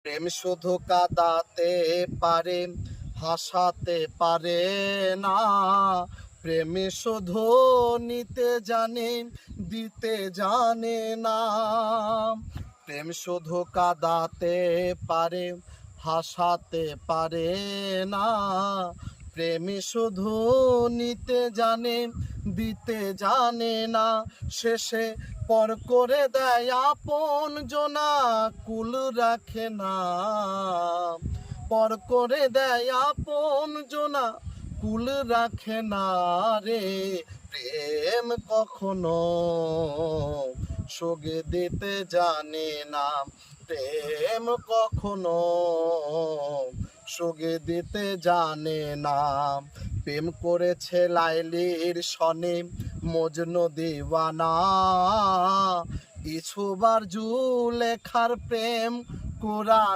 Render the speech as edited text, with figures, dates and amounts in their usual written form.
প্রেম শুধু কাঁদাতে পারে, হাসাতে পারে না। প্রেম শুধু নিতে জানে, দিতে জানে না। প্রেম শুধু কাঁদাতে পারে, হাসাতে পারে না। প্রেম শুধু নিতে জানে, দিতে জানে না। শেষে পর করে দেয় আপন জনা, কুল রাখে না। পর করে দেয় আপন জনা, কুল রাখে না রে। প্রেম কখনো সগে দিতে জানে না। প্রেম কখনো সগে দিতে জানে না। প্রেম করেছে লাইলির সনে মজনু দিওয়ানা। ইছুবার জুলেখার প্রেম কোরআন